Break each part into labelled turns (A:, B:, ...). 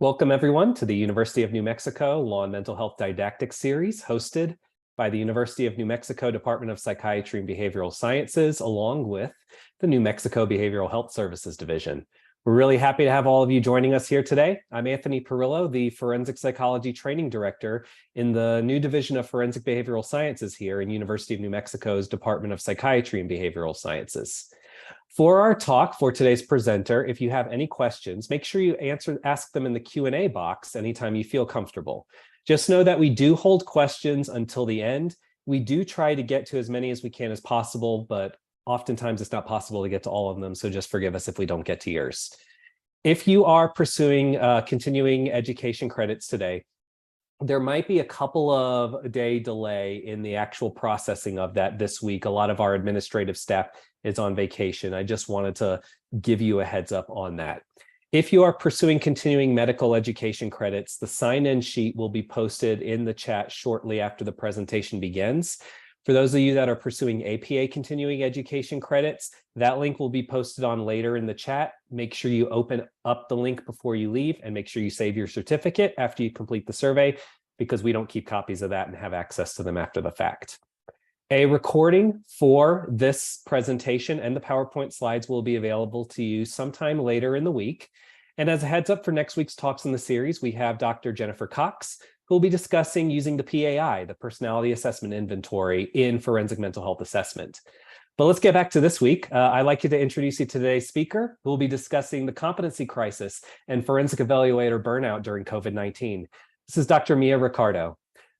A: Welcome, everyone, to the University of New Mexico Law and Mental Health Didactic Series, hosted by the University of New Mexico Department of Psychiatry and Behavioral Sciences, along with the New Mexico Behavioral Health Services Division. We're really happy to have all of you joining us here today. I'm Anthony Perillo, the Forensic Psychology Training Director in the new Division of Forensic Behavioral Sciences here in University of New Mexico's Department of Psychiatry and Behavioral Sciences. For our talk, for today's presenter, if you have any questions, make sure you ask them in the Q&A box anytime you feel comfortable. Just know that we do hold questions until the end. We do try to get to as many as we can as possible, but oftentimes it's not possible to get to all of them, so just forgive us if we don't get to yours. If you are pursuing continuing education credits today, there might be a couple of day delay in the actual processing of that this week. A lot of our administrative staff is on vacation. I just wanted to give you a heads up on that. If you are pursuing continuing medical education credits, the sign-in sheet will be posted in the chat shortly after the presentation begins. For those of you that are pursuing APA continuing education credits, that link will be posted on later in the chat. Make sure you open up the link before you leave and make sure you save your certificate after you complete the survey, because we don't keep copies of that and have access to them after the fact. A recording for this presentation and the PowerPoint slides will be available to you sometime later in the week. And as a heads up for next week's talks in the series, we have Dr. Jennifer Cox, who will be discussing using the PAI, the Personality Assessment Inventory, in forensic mental health assessment. But let's get back to this week. I'd like to introduce you to today's speaker, who will be discussing the competency crisis and forensic evaluator burnout during COVID-19. This is Dr. Mia Ricardo.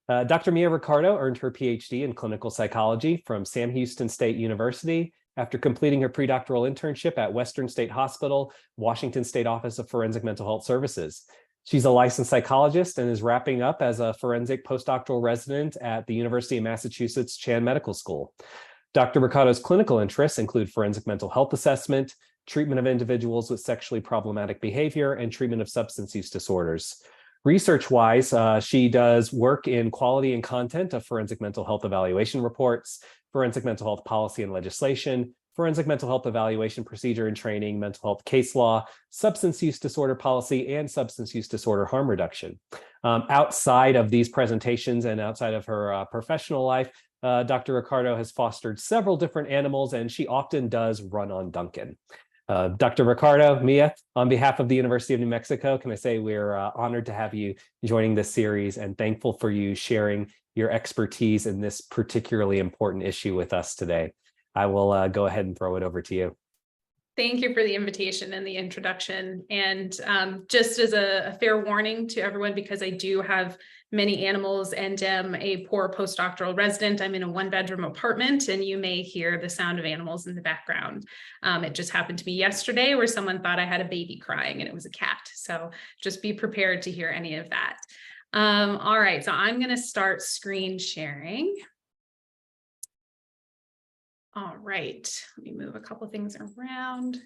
A: Dr. Mia Ricardo earned her Ph.D. in clinical psychology from Sam Houston State University after completing her predoctoral internship at Western State Hospital, Washington State Office of Forensic Mental Health Services. She's a licensed psychologist and is wrapping up as a forensic postdoctoral resident at the University of Massachusetts Chan Medical School. Dr. Ricardo's clinical interests include forensic mental health assessment, treatment of individuals with sexually problematic behavior, and treatment of substance use disorders. Research-wise, she does work in quality and content of forensic mental health evaluation reports, forensic mental health policy and legislation, forensic mental health evaluation procedure and training, mental health case law, substance use disorder policy, and substance use disorder harm reduction. Outside of these presentations and outside of her professional life, Dr. Ricardo has fostered several different animals, and she often does run on Duncan. Dr. Ricardo, Mia, on behalf of the University of New Mexico, can I say we're honored to have you joining this series and thankful for you sharing your expertise in this particularly important issue with us today. I will go ahead and throw it over to you.
B: Thank you for the invitation and the introduction. And just as a fair warning to everyone, because I do have many animals and am a poor postdoctoral resident, I'm in a one-bedroom apartment and you may hear the sound of animals in the background. It just happened to me yesterday where someone thought I had a baby crying and it was a cat. So just be prepared to hear any of that. All right, so I'm going to start screen sharing. All right, let me move a couple things around.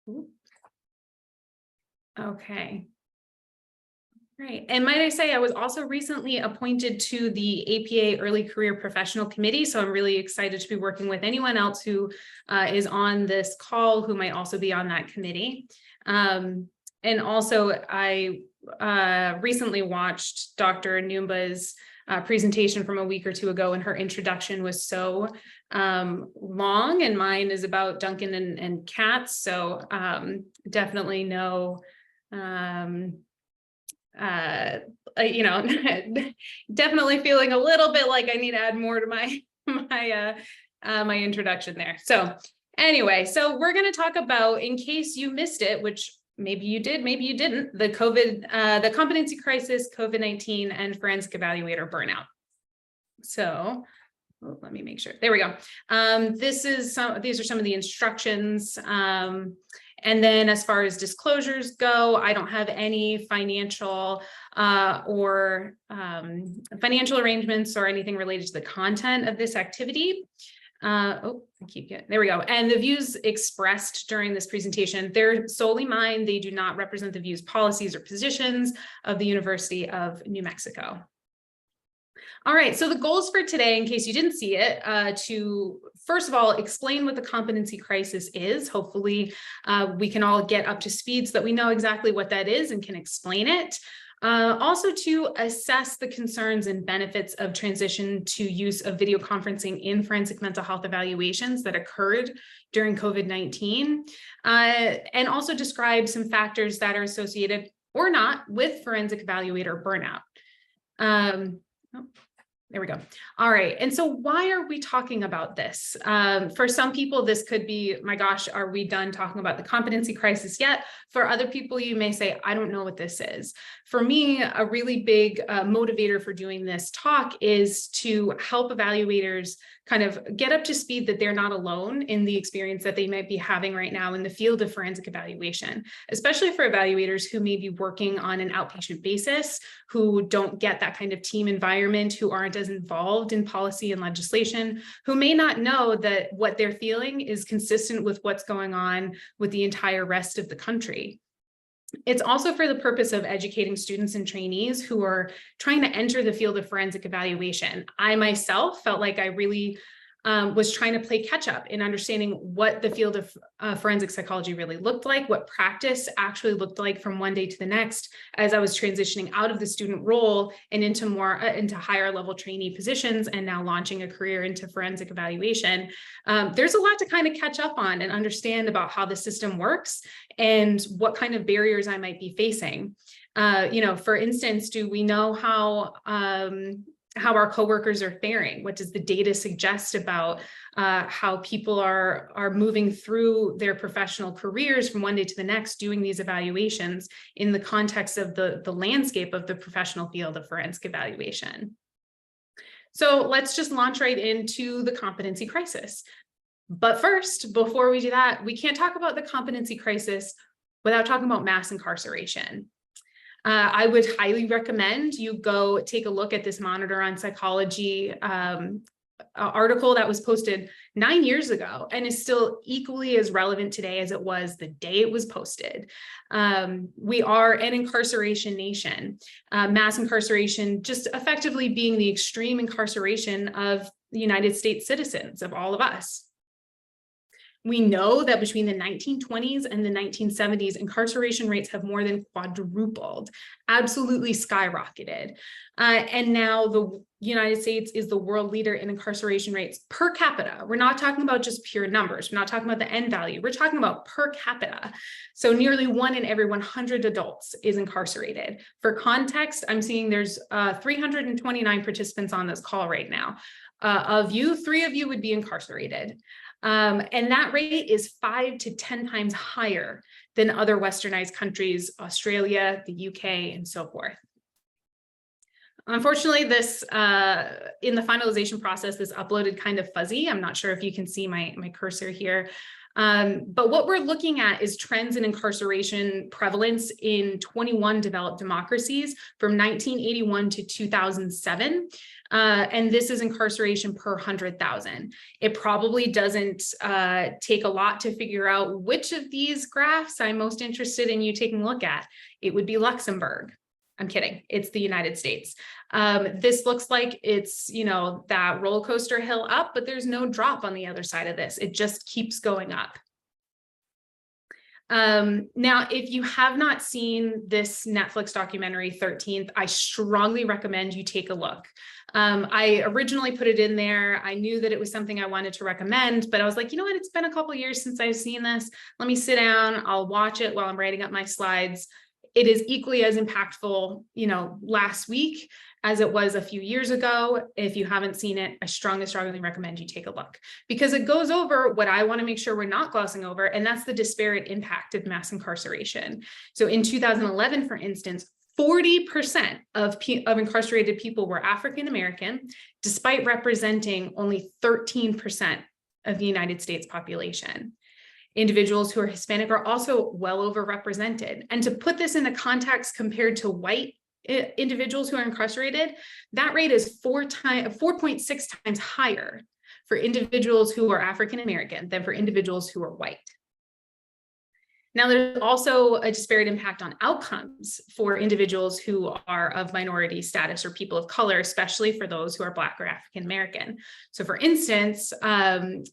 B: Ooh. Okay. Great. And might I say, I was also recently appointed to the APA Early Career Professional Committee, so I'm really excited to be working with anyone else who is on this call who might also be on that committee. And also, I recently watched Dr. Numba's presentation from a week or two ago, and her introduction was so long, and mine is about Duncan and cats. So definitely know, definitely feeling a little bit like I need to add more to my my introduction there. So anyway, so we're going to talk about, in case you missed it, which maybe you did, maybe you didn't, the competency crisis, COVID-19, and forensic evaluator burnout. So let me make sure. There we go. These are some of the instructions. And then as far as disclosures go, I don't have any financial financial arrangements or anything related to the content of this activity. There we go. And the views expressed during this presentation, they're solely mine. They do not represent the views, policies, or positions of the University of New Mexico. All right, so the goals for today, in case you didn't see it, to first of all, explain what the competency crisis is. Hopefully, we can all get up to speed so that we know exactly what that is and can explain it. Also to assess the concerns and benefits of transition to use of video conferencing in forensic mental health evaluations that occurred during COVID-19, and also describe some factors that are associated or not with forensic evaluator burnout. There we go. All right. And so why are we talking about this? For some people, this could be, my gosh, are we done talking about the competency crisis yet? For other people, you may say, I don't know what this is. For me, a really big motivator for doing this talk is to help evaluators kind of get up to speed that they're not alone in the experience that they might be having right now in the field of forensic evaluation, especially for evaluators who may be working on an outpatient basis, who don't get that kind of team environment, who aren't as involved in policy and legislation, who may not know that what they're feeling is consistent with what's going on with the entire rest of the country. It's also for the purpose of educating students and trainees who are trying to enter the field of forensic evaluation. I myself felt like I really was trying to play catch up in understanding what the field of forensic psychology really looked like, what practice actually looked like from one day to the next, as I was transitioning out of the student role and into more into higher level trainee positions, and now launching a career into forensic evaluation. There's a lot to kind of catch up on and understand about how the system works and what kind of barriers I might be facing. For instance, do we know how our coworkers are faring? What does the data suggest about how people are moving through their professional careers from one day to the next, doing these evaluations in the context of the landscape of the professional field of forensic evaluation? So let's just launch right into the competency crisis. But first, before we do that, we can't talk about the competency crisis without talking about mass incarceration. I would highly recommend you go take a look at this Monitor on Psychology article that was posted 9 years ago and is still equally as relevant today as it was the day it was posted. We are an incarceration nation, mass incarceration just effectively being the extreme incarceration of the United States citizens, of all of us. We know that between the 1920s and the 1970s, incarceration rates have more than quadrupled, absolutely skyrocketed. And now the United States is the world leader in incarceration rates per capita. We're not talking about just pure numbers. We're not talking about the end value. We're talking about per capita. So nearly 1 in every 100 adults is incarcerated. For context, I'm seeing there's 329 participants on this call right now. Of you, 3 of you would be incarcerated. And that rate is 5 to 10 times higher than other westernized countries, Australia, the UK, and so forth. Unfortunately, this in the finalization process, this uploaded kind of fuzzy. I'm not sure if you can see my cursor here. But what we're looking at is trends in incarceration prevalence in 21 developed democracies from 1981 to 2007. And this is incarceration per 100,000. It probably doesn't take a lot to figure out which of these graphs I'm most interested in you taking a look at. It would be Luxembourg. I'm kidding. It's the United States. This looks like it's, that roller coaster hill up, but there's no drop on the other side of this. It just keeps going up. Now, if you have not seen this Netflix documentary 13th, I strongly recommend you take a look. I originally put it in there. I knew that it was something I wanted to recommend, but I was like, you know what? It's been a couple of years since I've seen this. Let me sit down. I'll watch it while I'm writing up my slides. It is equally as impactful, last week as it was a few years ago. If you haven't seen it, I strongly recommend you take a look, because it goes over what I want to make sure we're not glossing over, and that's the disparate impact of mass incarceration. So in 2011, for instance, 40% of incarcerated people were African American, despite representing only 13% of the United States population. Individuals who are Hispanic are also well overrepresented. And to put this into context, compared to white individuals who are incarcerated, that rate is 4.6 times higher for individuals who are African American than for individuals who are white. Now, there's also a disparate impact on outcomes for individuals who are of minority status or people of color, especially for those who are Black or African American. So for instance,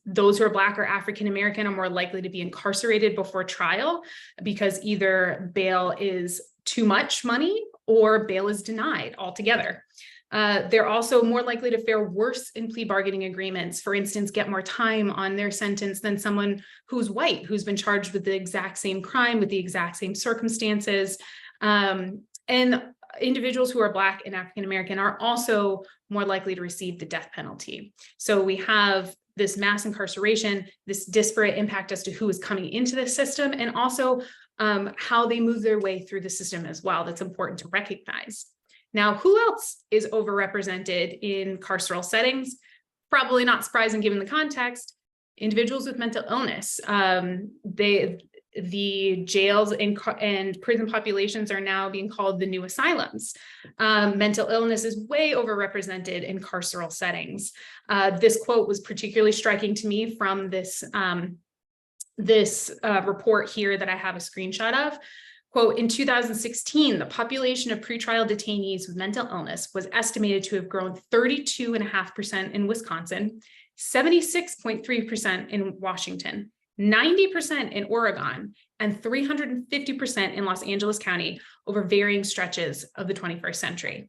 B: those who are Black or African American are more likely to be incarcerated before trial because either bail is too much money or bail is denied altogether. They're also more likely to fare worse in plea bargaining agreements, for instance, get more time on their sentence than someone who's white, who's been charged with the exact same crime, with the exact same circumstances. And individuals who are Black and African American are also more likely to receive the death penalty. So we have this mass incarceration, this disparate impact as to who is coming into the system, and also how they move their way through the system as well. That's important to recognize. Now, who else is overrepresented in carceral settings? Probably not surprising given the context. Individuals with mental illness. The jails and prison populations are now being called the new asylums. Mental illness is way overrepresented in carceral settings. This quote was particularly striking to me from this report here that I have a screenshot of. Quote, in 2016, the population of pretrial detainees with mental illness was estimated to have grown 32.5% in Wisconsin, 76.3% in Washington, 90% in Oregon, and 350% in Los Angeles County over varying stretches of the 21st century.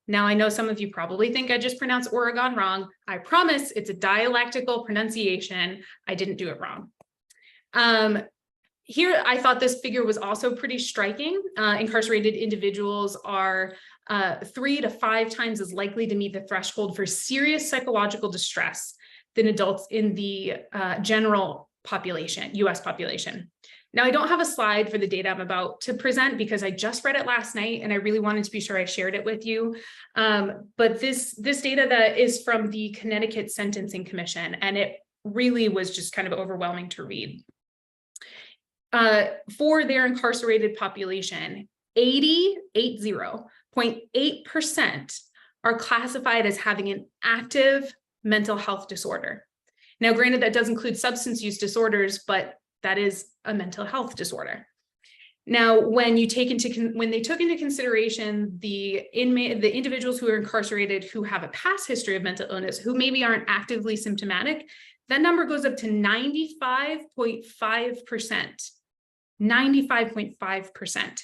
B: Now, I know some of you probably think I just pronounced Oregon wrong. I promise it's a dialectical pronunciation. I didn't do it wrong. Here, I thought this figure was also pretty striking. Incarcerated individuals are 3 to 5 times as likely to meet the threshold for serious psychological distress than adults in the general population, US population. Now, I don't have a slide for the data I'm about to present because I just read it last night and I really wanted to be sure I shared it with you. But this data that is from the Connecticut Sentencing Commission, and it really was just kind of overwhelming to read. For their incarcerated population, 80.8% are classified as having an active mental health disorder. Now, granted, that does include substance use disorders, but that is a mental health disorder. Now, when they took into consideration the individuals who are incarcerated who have a past history of mental illness, who maybe aren't actively symptomatic, that number goes up to 95.5%. 95.5%.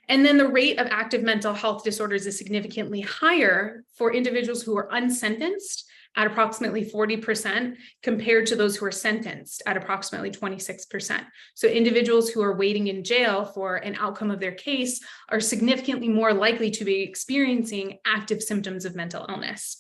B: And then the rate of active mental health disorders is significantly higher for individuals who are unsentenced at approximately 40% compared to those who are sentenced at approximately 26%. So individuals who are waiting in jail for an outcome of their case are significantly more likely to be experiencing active symptoms of mental illness.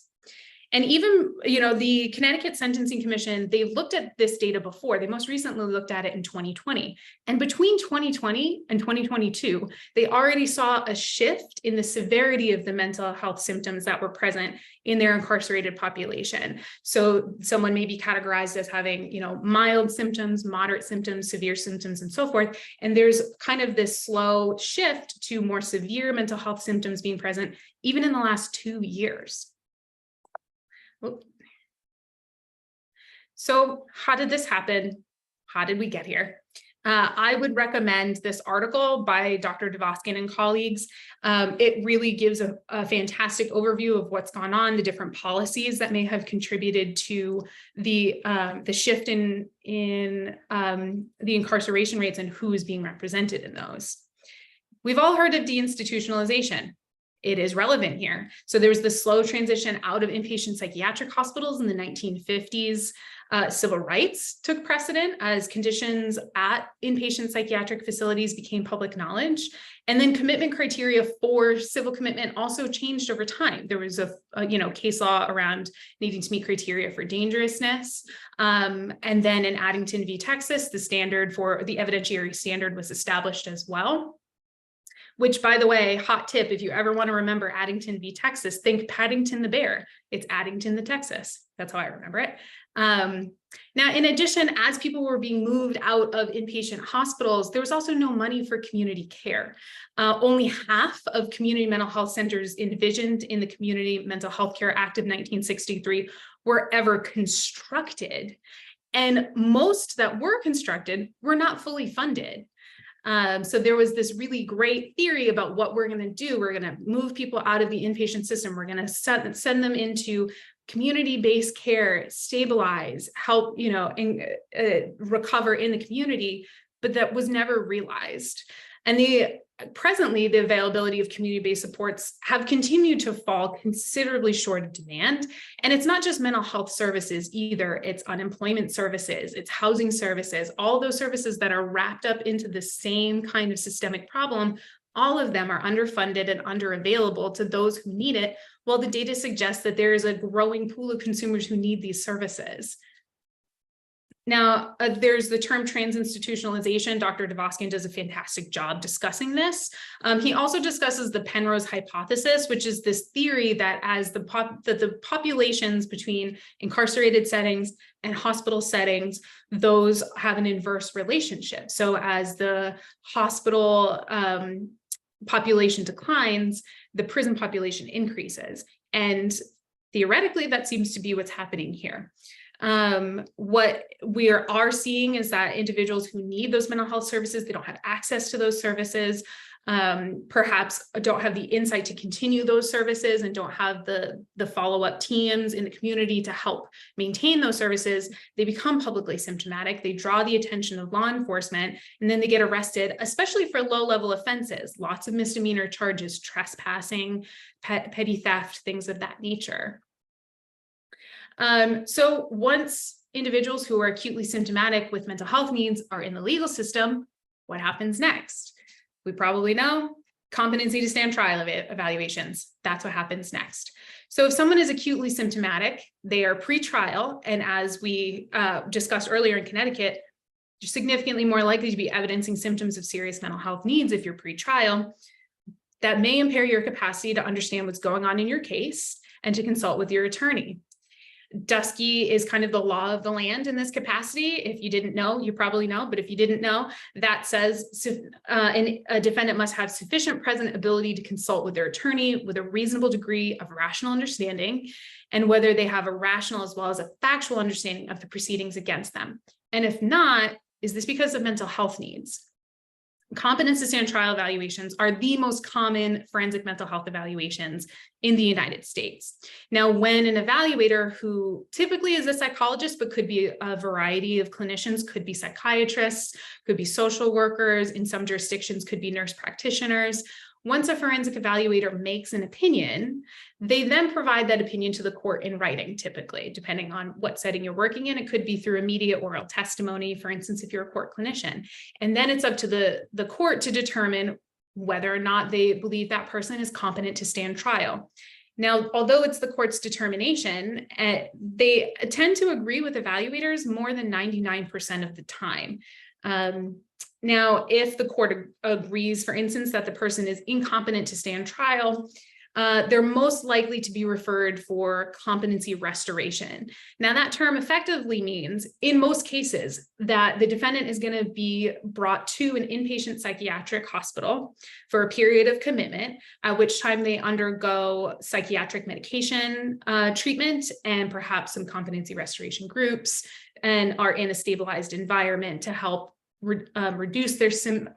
B: And even, the Connecticut Sentencing Commission, they looked at this data before. They most recently looked at it in 2020. And between 2020 and 2022, they already saw a shift in the severity of the mental health symptoms that were present in their incarcerated population. So someone may be categorized as having, mild symptoms, moderate symptoms, severe symptoms, and so forth. And there's kind of this slow shift to more severe mental health symptoms being present, even in the last 2 years. So how did this happen? How did we get here? I would recommend this article by Dr. Devoskin and colleagues. It really gives a fantastic overview of what's gone on, the different policies that may have contributed to the shift in the incarceration rates and who is being represented in those. We've all heard of deinstitutionalization. It is relevant here. So there was the slow transition out of inpatient psychiatric hospitals in the 1950s. Civil rights took precedent as conditions at inpatient psychiatric facilities became public knowledge. And then commitment criteria for civil commitment also changed over time. There was a case law around needing to meet criteria for dangerousness. And then in Addington v. Texas, the evidentiary standard was established as well. Which, by the way, hot tip, if you ever want to remember Addington v. Texas, think Paddington the Bear. It's Addington the Texas. That's how I remember it. Now, in addition, as people were being moved out of inpatient hospitals, there was also no money for community care. Only half of community mental health centers envisioned in the Community Mental Health Care Act of 1963 were ever constructed. And most that were constructed were not fully funded. So there was this really great theory about what we're going to do. We're going to move people out of the inpatient system. We're going to send them into community-based care, stabilize, help, recover in the community, but that was never realized. And presently, the availability of community-based supports have continued to fall considerably short of demand. And it's not just mental health services either. It's unemployment services, it's housing services, all those services that are wrapped up into the same kind of systemic problem. All of them are underfunded and underavailable to those who need it, while the data suggests that there is a growing pool of consumers who need these services. Now, there's the term transinstitutionalization. Dr. Dvoskian does a fantastic job discussing this. He also discusses the Penrose hypothesis, which is this theory that as the populations between incarcerated settings and hospital settings, those have an inverse relationship. So as the hospital population declines, the prison population increases. And theoretically, that seems to be what's happening here. What we are seeing is that individuals who need those mental health services, they don't have access to those services, perhaps don't have the insight to continue those services, and don't have the follow-up teams in the community to help maintain those services. They become publicly symptomatic, they draw the attention of law enforcement, and then they get arrested, especially for low-level offenses, lots of misdemeanor charges, trespassing, petty theft, things of that nature. So once individuals who are acutely symptomatic with mental health needs are in the legal system, what happens next? We probably know competency to stand trial evaluations. That's what happens next. So if someone is acutely symptomatic, they are pre-trial, and as we discussed earlier in Connecticut, you're significantly more likely to be evidencing symptoms of serious mental health needs if you're pre-trial. That may impair your capacity to understand what's going on in your case and to consult with your attorney. Dusky is kind of the law of the land in this capacity. If you didn't know, you probably know, but if you didn't know, that says a defendant must have sufficient present ability to consult with their attorney with a reasonable degree of rational understanding, and whether they have a rational as well as a factual understanding of the proceedings against them. And if not, is this because of mental health needs? Competence to stand trial evaluations are the most common forensic mental health evaluations in the United States. Now, when an evaluator, who typically is a psychologist, but could be a variety of clinicians, could be psychiatrists, could be social workers, in some jurisdictions could be nurse practitioners, once a forensic evaluator makes an opinion, they then provide that opinion to the court in writing, typically, depending on what setting you're working in. It could be through immediate oral testimony, for instance, if you're a court clinician. And then it's up to the court to determine whether or not they believe that person is competent to stand trial. Now, although it's the court's determination, they tend to agree with evaluators more than 99% of the time. Now, if the court agrees, for instance, that the person is incompetent to stand trial, they're most likely to be referred for competency restoration. Now, that term effectively means, in most cases, that the defendant is going to be brought to an inpatient psychiatric hospital for a period of commitment, at which time they undergo psychiatric medication treatment and perhaps some competency restoration groups, and are in a stabilized environment to help reduce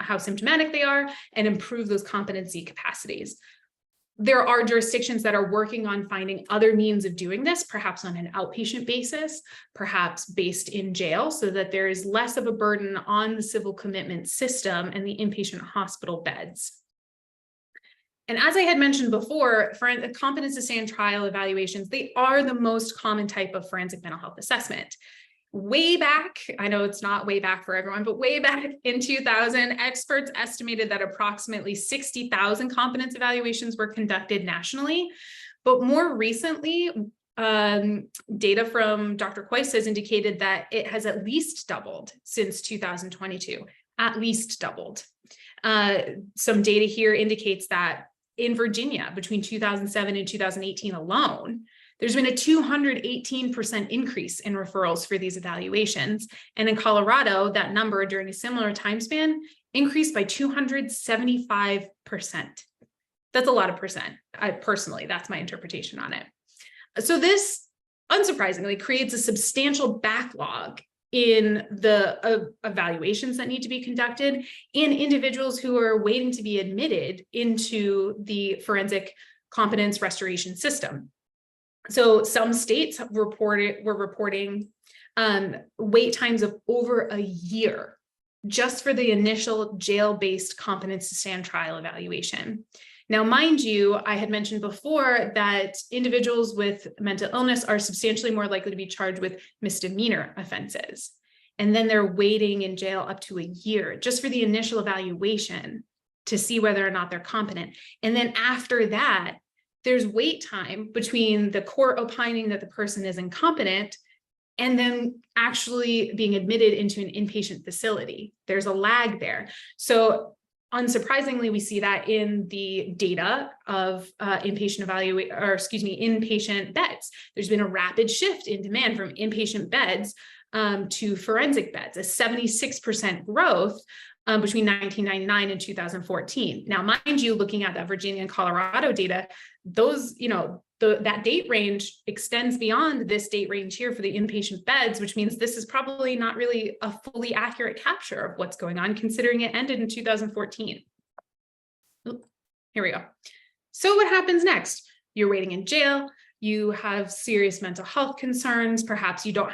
B: how symptomatic they are and improve those competency capacities. There are jurisdictions that are working on finding other means of doing this, perhaps on an outpatient basis, perhaps based in jail, so that there is less of a burden on the civil commitment system and the inpatient hospital beds. And as I had mentioned before, competence to stand trial evaluations, they are the most common type of forensic mental health assessment. Way back, I know it's not way back for everyone, but way back in 2000, experts estimated that approximately 60,000 competence evaluations were conducted nationally. But more recently, data from Dr. Quist has indicated that it has at least doubled since 2022, at least doubled. Some data here indicates that in Virginia, between 2007 and 2018 alone, there's been a 218% increase in referrals for these evaluations. And in Colorado, that number during a similar time span increased by 275%. That's a lot of percent. Personally, that's my interpretation on it. So this, unsurprisingly, creates a substantial backlog in the evaluations that need to be conducted, and individuals who are waiting to be admitted into the forensic competence restoration system. So some states were reporting wait times of over a year just for the initial jail-based competence to stand trial evaluation. Now, mind you, I had mentioned before that individuals with mental illness are substantially more likely to be charged with misdemeanor offenses. And then they're waiting in jail up to a year just for the initial evaluation to see whether or not they're competent. And then after that, there's wait time between the court opining that the person is incompetent and then actually being admitted into an inpatient facility. There's a lag there. So unsurprisingly, we see that in the data of inpatient beds. There's been a rapid shift in demand from inpatient beds to forensic beds, a 76% growth between 1999 and 2014. Now, mind you, looking at that Virginia and Colorado data, those, that date range extends beyond this date range here for the inpatient beds, which means this is probably not really a fully accurate capture of what's going on, considering it ended in 2014. Here we go. So what happens next? You're waiting in jail. You have serious mental health concerns. Perhaps you don't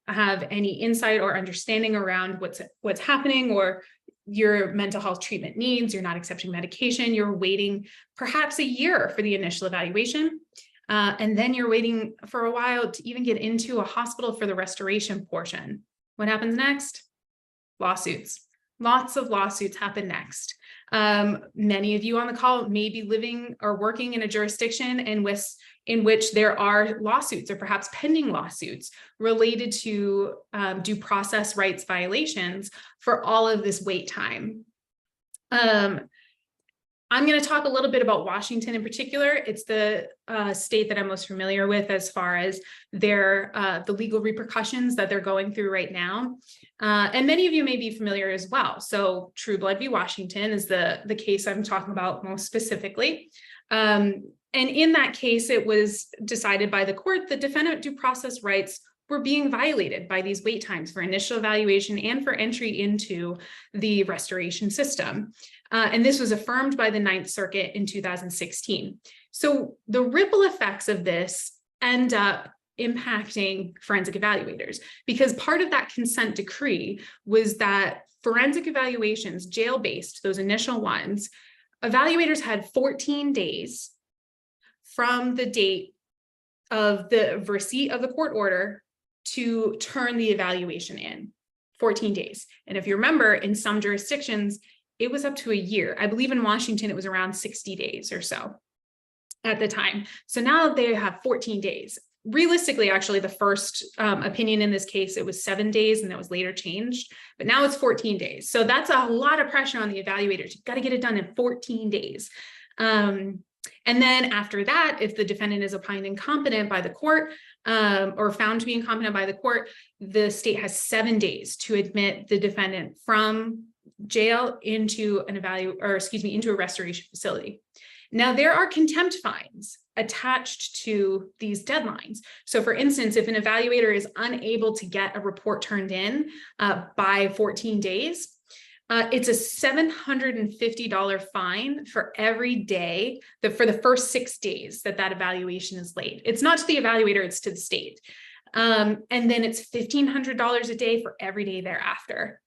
B: have any insight or understanding around what's happening, or your mental health treatment needs. You're not accepting medication. You're waiting perhaps a year for the initial evaluation. And then you're waiting for a while to even get into a hospital for the restoration portion. What happens next? Lawsuits. Lots of lawsuits happen next. Many of you on the call may be living or working in a jurisdiction in which there are lawsuits or perhaps pending lawsuits related to due process rights violations for all of this wait time. I'm going to talk a little bit about Washington in particular. It's the state that I'm most familiar with as far as the legal repercussions that they're going through right now. And many of you may be familiar as well. So Trueblood v. Washington is the case I'm talking about most specifically. And in that case, it was decided by the court that defendant due process rights were being violated by these wait times for initial evaluation and for entry into the restoration system. And this was affirmed by the Ninth Circuit in 2016. So the ripple effects of this end up impacting forensic evaluators, because part of that consent decree was that forensic evaluations, jail-based, those initial ones, evaluators had 14 days from the date of the receipt of the court order to turn the evaluation in. 14 days. And if you remember, in some jurisdictions, it was up to a year. I believe in Washington, it was around 60 days or so at the time. So now they have 14 days. Realistically, actually, the first opinion in this case, it was 7 days and that was later changed, but now it's 14 days. So that's a lot of pressure on the evaluators. You've got to get it done in 14 days. And then after that, if the defendant is opined incompetent by the court or found to be incompetent by the court, the state has 7 days to admit the defendant from jail into into a restoration facility. Now, there are contempt fines attached to these deadlines. So for instance, if an evaluator is unable to get a report turned in by 14 days, it's a $750 fine for every day for the first 6 days that evaluation is late. It's not to the evaluator, it's to the state. And then it's $1,500 a day for every day thereafter.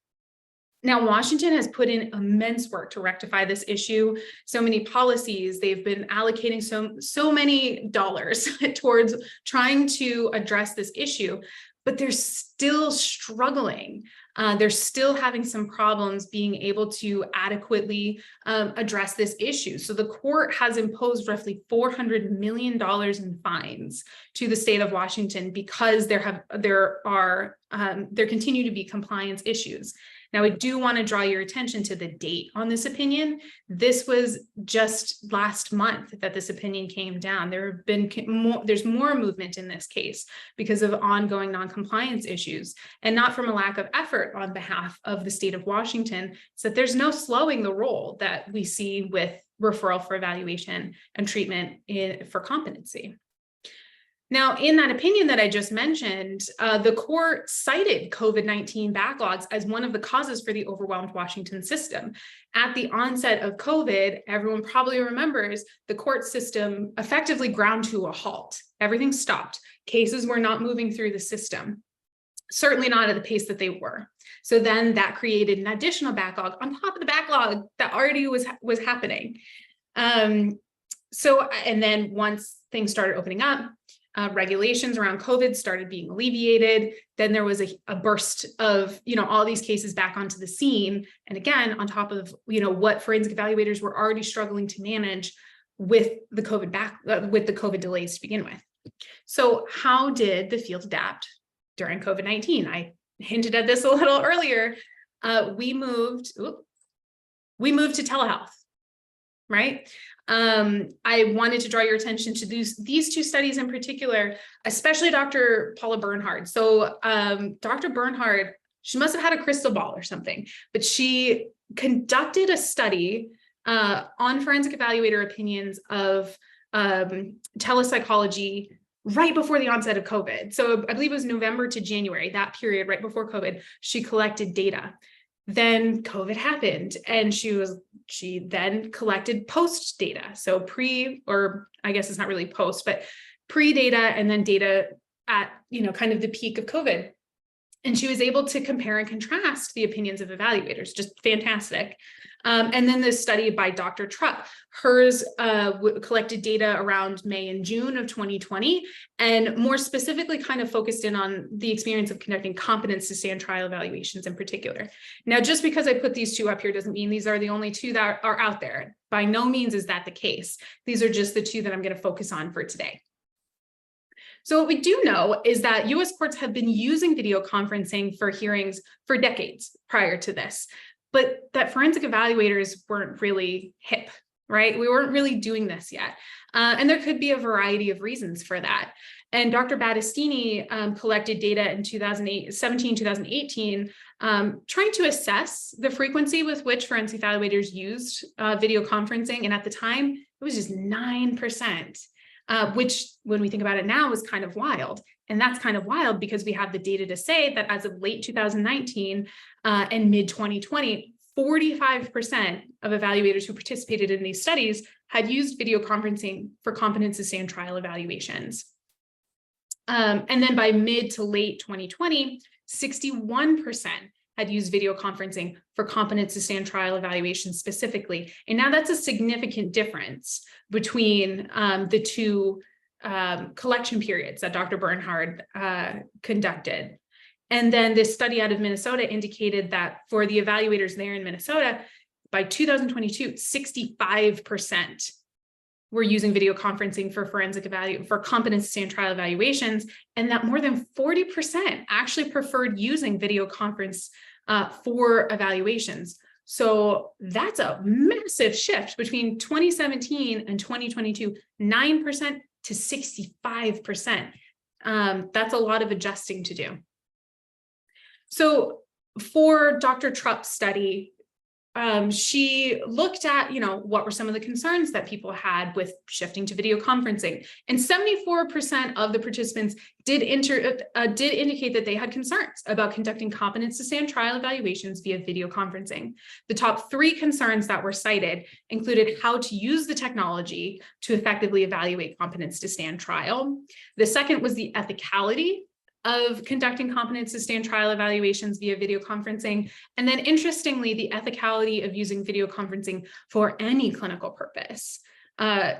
B: Now, Washington has put in immense work to rectify this issue. So many policies, they've been allocating so many dollars towards trying to address this issue, but they're still struggling. They're still having some problems being able to adequately address this issue. So the court has imposed roughly $400 million in fines to the state of Washington because there continue to be compliance issues. Now, I do want to draw your attention to the date on this opinion. This was just last month that this opinion came down. There's more movement in this case because of ongoing non-compliance issues, and not from a lack of effort on behalf of the state of Washington. It's that there's no slowing the role that we see with referral for evaluation and treatment for competency. Now, in that opinion that I just mentioned, the court cited COVID-19 backlogs as one of the causes for the overwhelmed Washington system. At the onset of COVID, everyone probably remembers the court system effectively ground to a halt. Everything stopped. Cases were not moving through the system, certainly not at the pace that they were. So then that created an additional backlog on top of the backlog that already was happening. And then once things started opening up, regulations around COVID started being alleviated. Then there was a burst of, all these cases back onto the scene. And again, on top of, what forensic evaluators were already struggling to manage with the COVID delays to begin with. So how did the field adapt during COVID-19? I hinted at this a little earlier. We moved to telehealth, right? I wanted to draw your attention to these two studies in particular, especially Dr. Paula Bernhard. So Dr. Bernhard, she must have had a crystal ball or something, but she conducted a study on forensic evaluator opinions of telepsychology right before the onset of COVID. So I believe it was November to January, that period right before COVID, she collected data. Then COVID happened and she then collected post data. So or I guess it's not really post, but pre data and then data at, kind of the peak of COVID. And she was able to compare and contrast the opinions of evaluators, just fantastic. And then this study by Dr. Trupp, hers collected data around May and June of 2020, and more specifically kind of focused in on the experience of conducting competence to stand trial evaluations in particular. Now, just because I put these two up here doesn't mean these are the only two that are out there. By no means is that the case. These are just the two that I'm going to focus on for today. So what we do know is that US courts have been using video conferencing for hearings for decades prior to this, but that forensic evaluators weren't really hip, right? We weren't really doing this yet. And there could be a variety of reasons for that. And Dr. Battistini collected data in 2017, 2018, trying to assess the frequency with which forensic evaluators used video conferencing. And at the time, it was just 9%. Which when we think about it now is kind of wild. And that's kind of wild because we have the data to say that as of late 2019 and mid 2020, 45% of evaluators who participated in these studies had used video conferencing for competence to stand trial evaluations. And then by mid to late 2020, 61% had used video conferencing for competence to stand trial evaluations specifically. And now that's a significant difference between the two collection periods that Dr. Bernhard conducted. And then this study out of Minnesota indicated that for the evaluators there in Minnesota, by 2022, 65% were using video conferencing for for competence to stand trial evaluations, and that more than 40% actually preferred using video conference for evaluations. So that's a massive shift between 2017 and 2022, 9% to 65%. That's a lot of adjusting to do. So for Dr. Trupp's study, she looked at, what were some of the concerns that people had with shifting to video conferencing, and 74% of the participants did indicate that they had concerns about conducting competence to stand trial evaluations via video conferencing. The top 3 concerns that were cited included how to use the technology to effectively evaluate competence to stand trial. The second was the ethicality of conducting competence to stand trial evaluations via video conferencing. And then interestingly, the ethicality of using video conferencing for any clinical purpose.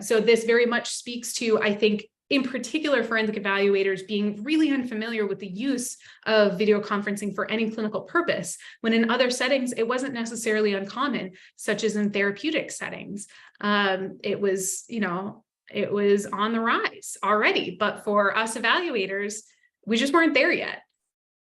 B: So this very much speaks to, I think, in particular, forensic evaluators being really unfamiliar with the use of video conferencing for any clinical purpose, when in other settings, it wasn't necessarily uncommon, such as in therapeutic settings. It was on the rise already, but for us evaluators, we just weren't there yet.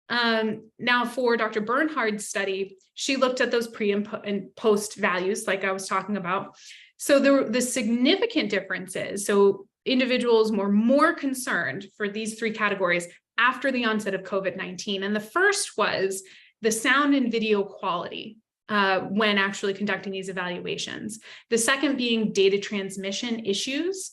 B: Now for Dr. Bernhard's study, she looked at those pre and post values like I was talking about. So the significant differences, so individuals were more concerned for these 3 categories after the onset of COVID-19. And the first was the sound and video quality when actually conducting these evaluations. The second being data transmission issues.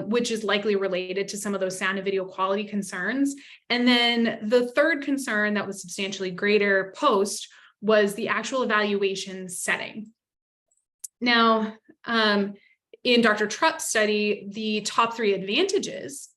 B: which is likely related to some of those sound and video quality concerns. And then the third concern that was substantially greater post was the actual evaluation setting. Now, in Dr. Trupp's study, the top 3 advantages,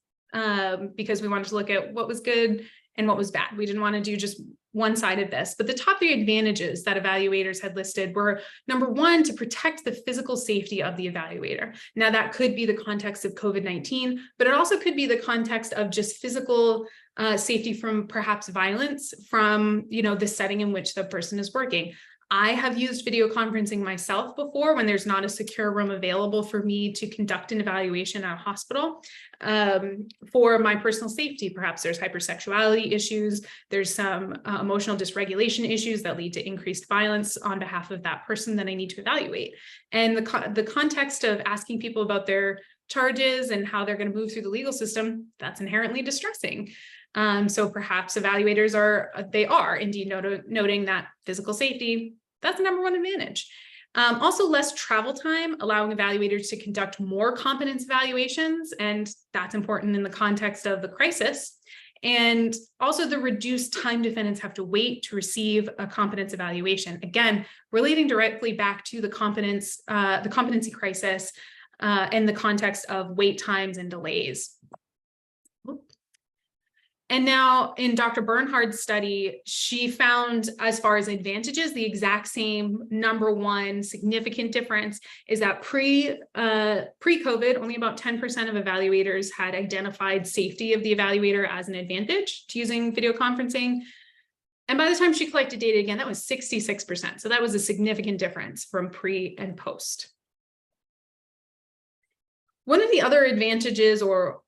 B: because we wanted to look at what was good and what was bad. We didn't want to do just one side of this, but the top 3 advantages that evaluators had listed were, number 1, to protect the physical safety of the evaluator. Now that could be the context of COVID-19, but it also could be the context of just physical safety from perhaps violence from, the setting in which the person is working. I have used video conferencing myself before when there's not a secure room available for me to conduct an evaluation at a hospital. For my personal safety, perhaps there's hypersexuality issues, there's some emotional dysregulation issues that lead to increased violence on behalf of that person that I need to evaluate. And the context of asking people about their charges and how they're going to move through the legal system, that's inherently distressing. So perhaps evaluators are indeed noting that physical safety, that's the number 1 advantage. Also less travel time, allowing evaluators to conduct more competence evaluations, and that's important in the context of the crisis. And also the reduced time defendants have to wait to receive a competence evaluation. Again, relating directly back to the competency crisis in the context of wait times and delays. And now in Dr. Bernhard's study, she found, as far as advantages, the exact same number 1 significant difference is that pre-COVID, only about 10% of evaluators had identified safety of the evaluator as an advantage to using video conferencing. And by the time she collected data again, that was 66%. So that was a significant difference from pre and post. One of the other advantages or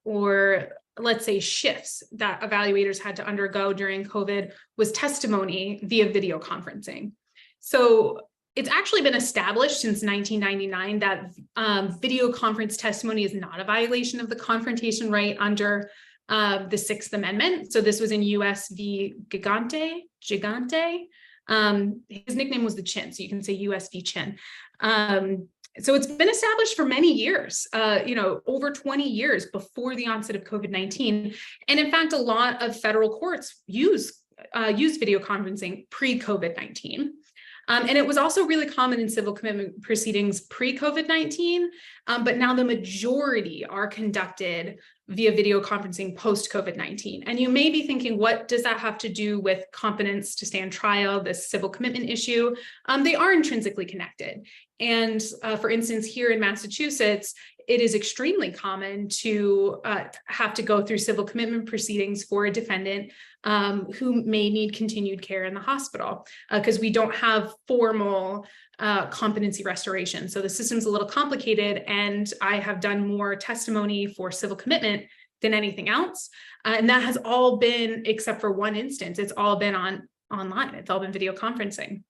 B: let's say shifts that evaluators had to undergo during COVID was testimony via video conferencing. So it's actually been established since 1999 that video conference testimony is not a violation of the confrontation right under the 6th Amendment. So this was in US v. Gigante. His nickname was the Chin, so you can say US v. Chin. So it's been established for many years, over 20 years before the onset of COVID-19. And in fact, a lot of federal courts use video conferencing pre-COVID-19. And it was also really common in civil commitment proceedings pre-COVID-19, but now the majority are conducted via video conferencing post-COVID-19. And you may be thinking, what does that have to do with competence to stand trial, this civil commitment issue? They are intrinsically connected. And for instance, here in Massachusetts, it is extremely common to have to go through civil commitment proceedings for a defendant who may need continued care in the hospital because we don't have formal competency restoration. So the system's a little complicated, and I have done more testimony for civil commitment than anything else. And that has all been, except for one instance, it's all been online. It's all been video conferencing.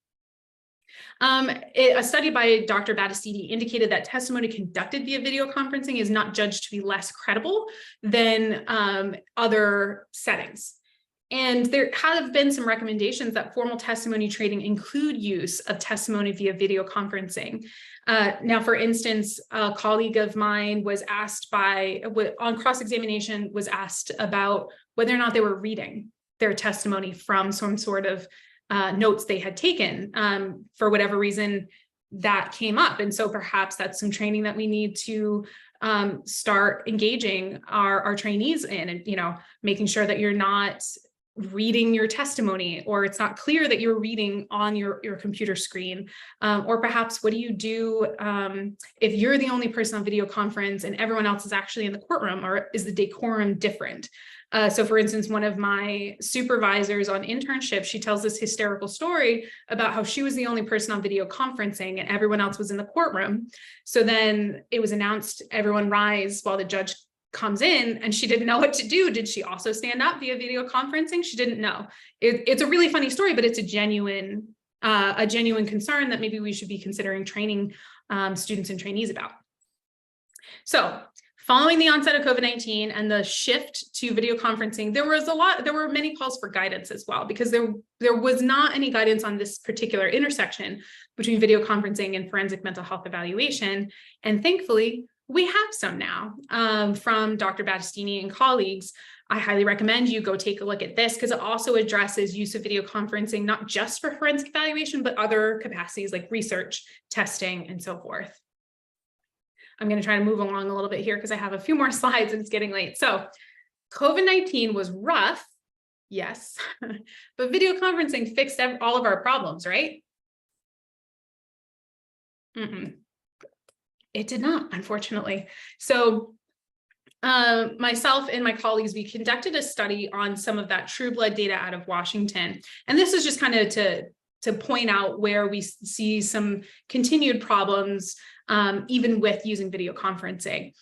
B: A study by Dr. Battistini indicated that testimony conducted via video conferencing is not judged to be less credible than other settings. And there have been some recommendations that formal testimony training include use of testimony via video conferencing. Now, for instance, a colleague of mine was asked on cross-examination, was asked about whether or not they were reading their testimony from some sort of notes they had taken. For whatever reason, that came up. And so perhaps that's some training that we need to start engaging our trainees in, and making sure that you're not reading your testimony, or it's not clear that you're reading on your computer screen. Or perhaps what do you do if you're the only person on video conference and everyone else is actually in the courtroom, or is the decorum different? So for instance, one of my supervisors on internship, she tells this hysterical story about how she was the only person on video conferencing and everyone else was in the courtroom. So then it was announced, everyone rise while the judge comes in, and she didn't know what to do. Did she also stand up via video conferencing? She didn't know. It's a really funny story, but it's a genuine concern that maybe we should be considering training students and trainees about. So following the onset of COVID-19 and the shift to video conferencing, there were many calls for guidance as well, because there was not any guidance on this particular intersection between video conferencing and forensic mental health evaluation. And thankfully, We have some now from Dr. Battistini and colleagues. I highly recommend you go take a look at this because it also addresses use of video conferencing, not just for forensic evaluation, but other capacities like research, testing, and so forth. I'm going to try to move along a little bit here because I have a few more slides and it's getting late. So COVID-19 was rough, yes, but video conferencing fixed all of our problems, right? It did not, unfortunately. So myself and my colleagues, we conducted a study on some of that true blood data out of Washington. And this is just kind of to point out where we see some continued problems, even with using video conferencing.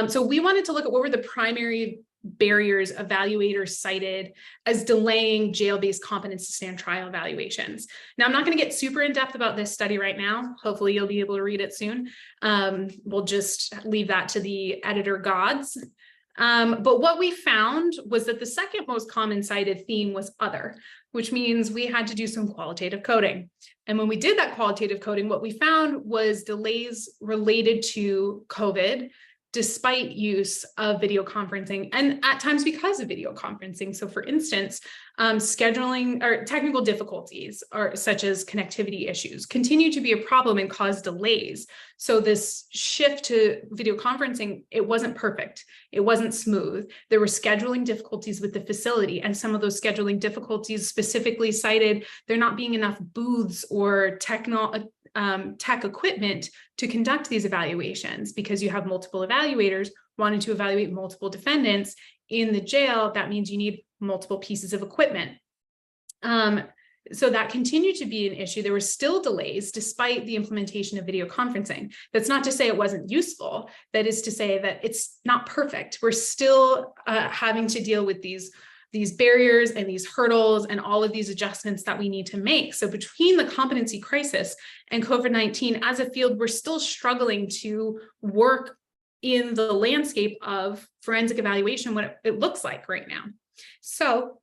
B: So we wanted to look at what were the primary barriers evaluators cited as delaying jail-based competence to stand trial evaluations. Now, I'm not going to get super in depth about this study right now. Hopefully you'll be able to read it soon. We'll just leave that to the editor gods. But what we found was that the second most common cited theme was other, which means we had to do some qualitative coding. And when we did that qualitative coding, what we found was delays related to COVID, despite use of video conferencing and at times because of video conferencing. So for instance, scheduling or technical difficulties or such as connectivity issues continue to be a problem and cause delays. So this shift to video conferencing, it wasn't perfect. It wasn't smooth. There were scheduling difficulties with the facility, and some of those scheduling difficulties specifically cited there not being enough booths or tech equipment to conduct these evaluations because you have multiple evaluators wanting to evaluate multiple defendants in the jail. That means you need multiple pieces of equipment. So that continued to be an issue. There were still delays despite the implementation of video conferencing. That's not to say it wasn't useful. That is to say that it's not perfect. We're still having to deal with these barriers and these hurdles and all of these adjustments that we need to make. So between the competency crisis and COVID-19, as a field, we're still struggling to work in the landscape of forensic evaluation, what it looks like right now. So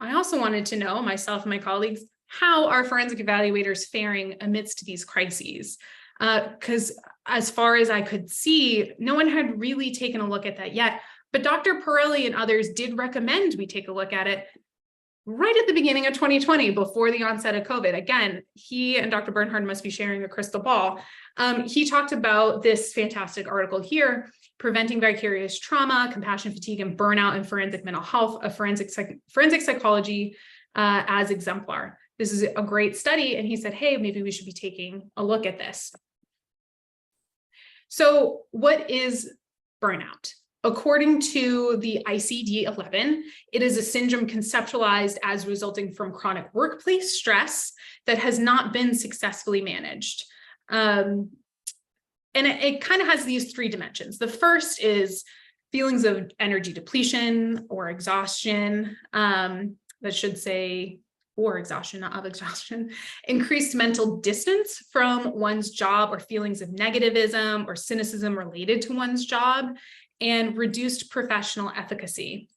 B: I also wanted to know, myself and my colleagues, how are forensic evaluators faring amidst these crises? Because as far as I could see, no one had really taken a look at that yet. But Dr. Pirelli and others did recommend we take a look at it right at the beginning of 2020, before the onset of COVID. Again, he and Dr. Bernhard must be sharing a crystal ball. He talked about this fantastic article here, Preventing Vicarious Trauma, Compassion Fatigue, and Burnout in Forensic Mental Health, a forensic psychology as exemplar. This is a great study. And he said, hey, maybe we should be taking a look at this. So what is burnout? According to the ICD-11, it is a syndrome conceptualized as resulting from chronic workplace stress that has not been successfully managed. And it kind of has these three dimensions. The first is feelings of energy depletion or exhaustion, that should say, or exhaustion, not of exhaustion, increased mental distance from one's job or feelings of negativism or cynicism related to one's job, and reduced professional efficacy.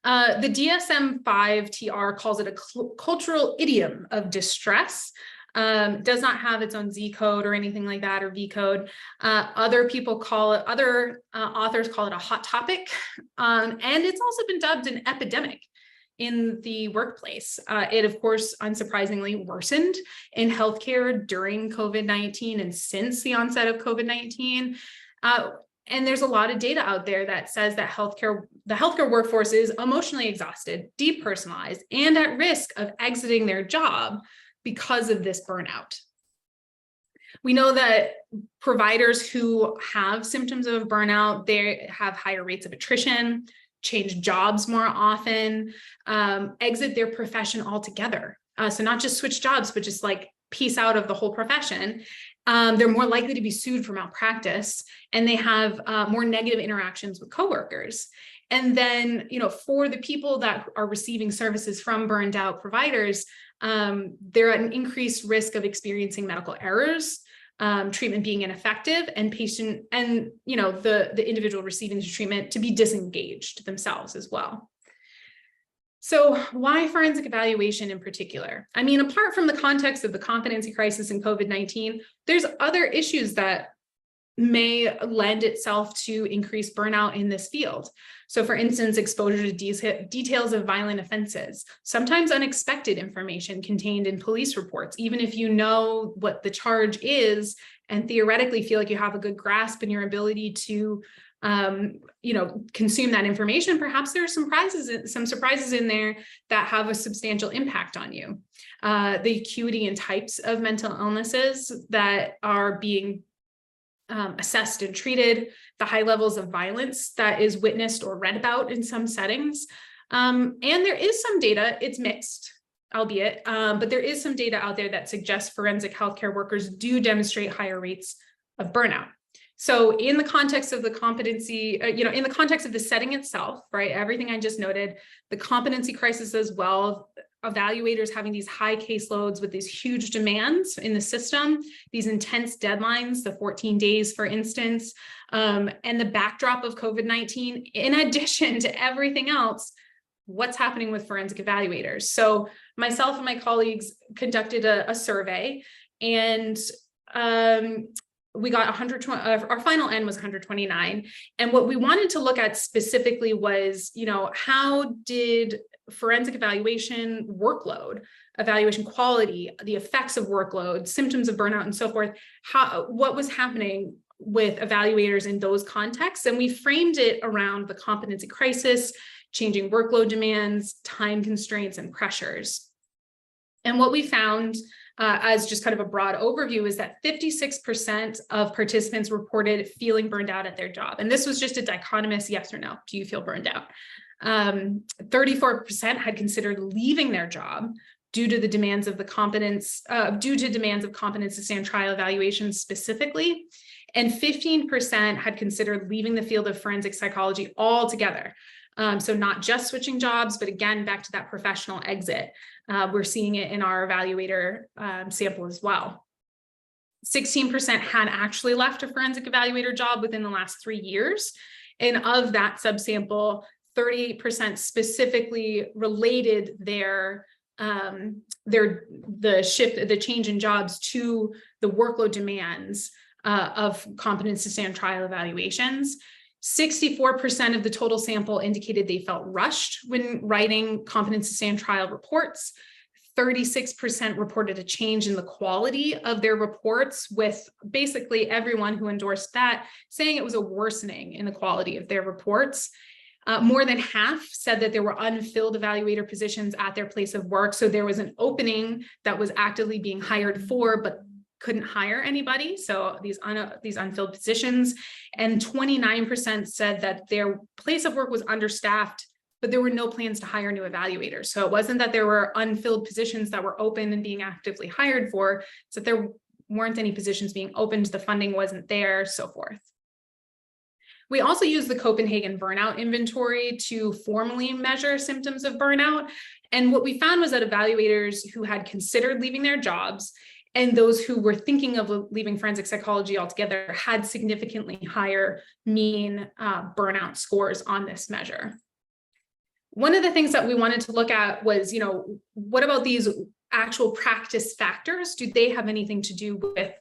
B: The DSM-5 TR calls it a cultural idiom of distress. Does not have its own Z code or anything like that, or V code. Other people call it, other authors call it a hot topic. And it's also been dubbed an epidemic in the workplace. It, of course, unsurprisingly worsened in healthcare during COVID-19 and since the onset of COVID-19. And there's a lot of data out there that says that the healthcare workforce is emotionally exhausted, depersonalized, and at risk of exiting their job because of this burnout. We know that providers who have symptoms of burnout, they have higher rates of attrition, change jobs more often, exit their profession altogether. So not just switch jobs, but just like piece out of the whole profession. They're more likely to be sued for malpractice, and they have more negative interactions with coworkers. And then, for the people that are receiving services from burned out providers, they're at an increased risk of experiencing medical errors, treatment being ineffective, and the individual receiving the treatment to be disengaged themselves as well. So why forensic evaluation in particular? I mean, apart from the context of the competency crisis and COVID-19, there's other issues that may lend itself to increased burnout in this field. So for instance, exposure to details of violent offenses, sometimes unexpected information contained in police reports, even if you know what the charge is and theoretically feel like you have a good grasp in your ability to consume that information, perhaps there are some surprises in there that have a substantial impact on you. The acuity and types of mental illnesses that are being assessed and treated, the high levels of violence that is witnessed or read about in some settings. And there is some data, it's mixed, albeit, but there is some data out there that suggests forensic healthcare workers do demonstrate higher rates of burnout. So in the context of the competency, in the context of the setting itself, right, everything I just noted, the competency crisis as well, evaluators having these high caseloads with these huge demands in the system, these intense deadlines, the 14 days, for instance, and the backdrop of COVID-19, in addition to everything else, what's happening with forensic evaluators. So myself and my colleagues conducted a survey, and we got 120, our final N was 129. And what we wanted to look at specifically was, how did forensic evaluation workload, evaluation quality, the effects of workload, symptoms of burnout, and so forth, what was happening with evaluators in those contexts? And we framed it around the competency crisis, changing workload demands, time constraints, and pressures. And what we found as just kind of a broad overview is that 56% of participants reported feeling burned out at their job. And this was just a dichotomous yes or no. Do you feel burned out? 34% had considered leaving their job due to the demands of competency to stand trial evaluations specifically. And 15% had considered leaving the field of forensic psychology altogether. So not just switching jobs, but again, back to that professional exit. We're seeing it in our evaluator sample as well. 16% had actually left a forensic evaluator job within the last 3 years. And of that subsample, 38% specifically related the change in jobs to the workload demands of competence to stand trial evaluations. 64% of the total sample indicated they felt rushed when writing competence to stand trial reports. 36% reported a change in the quality of their reports, with basically everyone who endorsed that saying it was a worsening in the quality of their reports. More than half said that there were unfilled evaluator positions at their place of work. So there was an opening that was actively being hired for, but couldn't hire anybody. So these unfilled positions. And 29% said that their place of work was understaffed, but there were no plans to hire new evaluators. So it wasn't that there were unfilled positions that were open and being actively hired for, it's that there weren't any positions being opened, the funding wasn't there, so forth. We also use the Copenhagen Burnout Inventory to formally measure symptoms of burnout. And what we found was that evaluators who had considered leaving their jobs and those who were thinking of leaving forensic psychology altogether had significantly higher mean burnout scores on this measure. One of the things that we wanted to look at was, what about these actual practice factors? Do they have anything to do with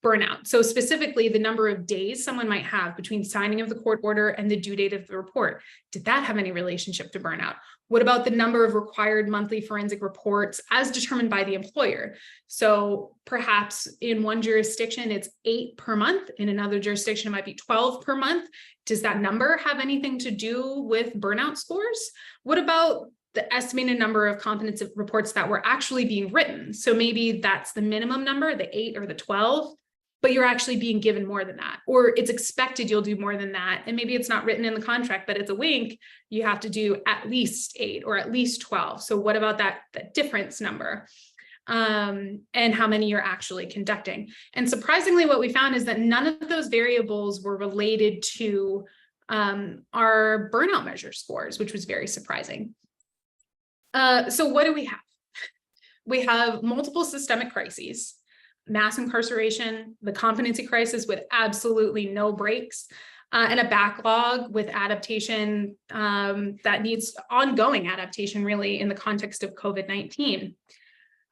B: burnout? So specifically, the number of days someone might have between signing of the court order and the due date of the report. Did that have any relationship to burnout? What about the number of required monthly forensic reports as determined by the employer? So perhaps in one jurisdiction, it's 8 per month. In another jurisdiction, it might be 12 per month. Does that number have anything to do with burnout scores? What about the estimated number of competence reports that were actually being written? So maybe that's the minimum number, the 8 or the 12, but you're actually being given more than that, or it's expected you'll do more than that. And maybe it's not written in the contract, but it's a wink. You have to do at least 8 or at least 12. So what about that difference number? And how many you're actually conducting? And surprisingly, what we found is that none of those variables were related to our burnout measure scores, which was very surprising. So what do we have? We have multiple systemic crises, mass incarceration, the competency crisis with absolutely no breaks, and a backlog with adaptation that needs ongoing adaptation really in the context of COVID-19.